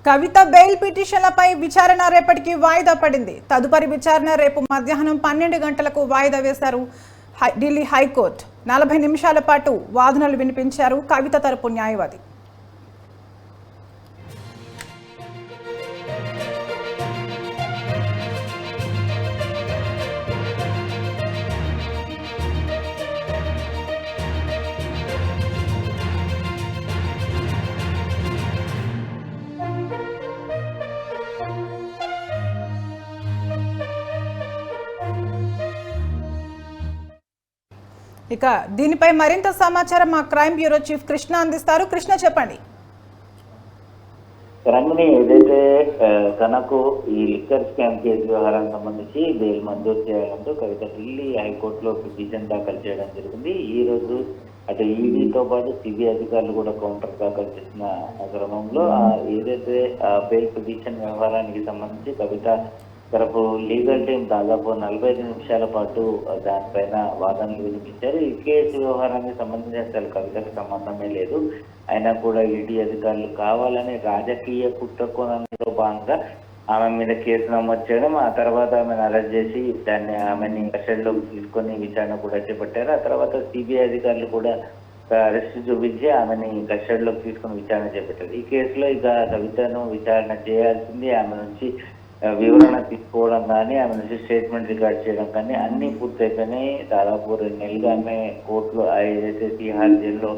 కవిత bail పిటిషన్లపై విచారణ రేపటికి వాయిదా పడింది. తదుపరి విచారణ రేపు మధ్యాహ్నం 12 గంటలకు వాయిదా వేశారు ఢిల్లీ హైకోర్టు. 40 నిమిషాల పాటు వాదనలు వినిపించారు కవిత తరపు న్యాయవాది. ఇక దీనిపై మరింత సమాచారం మా క్రైమ్ బ్యూరో చీఫ్ కృష్ణ అందిస్తారు. కృష్ణ, చెప్పండి. రంగని ఏదైతే తనకు ఈ లిక్కర్ స్కామ్ కేసు వ్యవహారానికి సంబంధించి బెయిల్ మంజూరు చేయాలంటూ కవిత ఢిల్లీ హైకోర్టులో పిటిషన్ దాఖలు చేయడం జరిగింది. ఈ రోజు అటు ఈడీతో పాటు సిబిఐ అధికారులు కూడా కౌంటర్ దాఖలు చేసిన క్రమంలో ఏదైతే బెయిల్ పిటిషన్ వ్యవహారానికి సంబంధించి కవిత తరపు లీగల్ టీం దాదాపు 45 నిమిషాల పాటు దానిపైన వాదనలు వినిపించారు. ఈ కేసు వ్యవహారానికి సంబంధించి అసలు కవితకు సంబంధమే లేదు, అయినా కూడా ఈడీ అధికారులు కావాలని రాజకీయ కుట్రకోణంలో భాగంగా ఆమె మీద కేసు నమోదు చేయడం, ఆ తర్వాత ఆమెను అరెస్ట్ చేసి ఆమెని కస్టడీలోకి తీసుకొని విచారణ కూడా చేపట్టారు. ఆ తర్వాత సిబిఐ అధికారులు కూడా అరెస్ట్ చూపించి ఆమెని కస్టడీలోకి తీసుకొని విచారణ చేపట్టారు. ఈ కేసులో ఇక కవితను విచారణ చేయాల్సింది, ఆమె నుంచి వివరణ తీసుకోవడం కానీ ఆమె నుంచి స్టేట్మెంట్ రికార్డ్ చేయడం కానీ అన్ని పూర్తయిపోయినాయి. దాదాపు 2 నెలలుగా ఆమె కోర్టులో ఏదైతే తిహార్ జైల్లో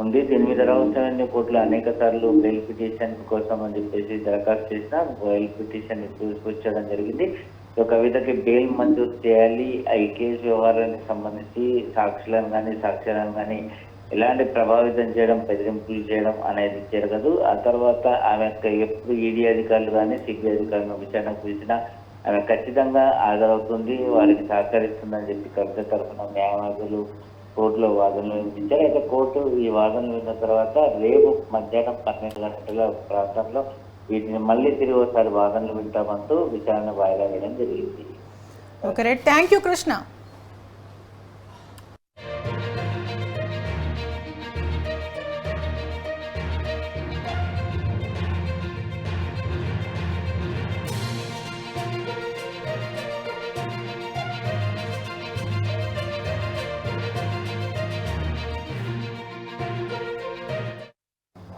ఉంది. దీని మీద రావాల్సిన కోర్టులో అనేక సార్లు బెయిల్ పిటిషన్ కోసం అని చెప్పేసి దరఖాస్తు చేసిన బెయిల్ పిటిషన్ తీసుకొచ్చడం జరిగింది. సో కవితకి బెయిల్ మంజూరు చేయాలి, ఈ కేసు వ్యవహారానికి సంబంధించి సాక్ష్యాలను కానీ ఎలాంటి ప్రభావితం చేయడం, బెదిరింపులు చేయడం అనేది జరగదు. ఆ తర్వాత ఆమె ఎప్పుడు ఈడీ అధికారులు కానీ సిబిఐ అధికారులను విచారణకు పిలిచినా ఆమె ఖచ్చితంగా హాజరవుతుంది, వారికి సహకరిస్తుందని చెప్పి కవిత తరఫున న్యాయవాదులు కోర్టులో వాదనలు వినిపించారు. అయితే కోర్టు ఈ వాదనలు విన్న తర్వాత రేపు మధ్యాహ్నం 12 గంటల ప్రాంతంలో వీటిని మళ్ళీ తిరిగి ఒకసారి వాదనలు వింటామంటూ విచారణ వాయిదా వేయడం జరిగింది. Okay right, thank you Krishna.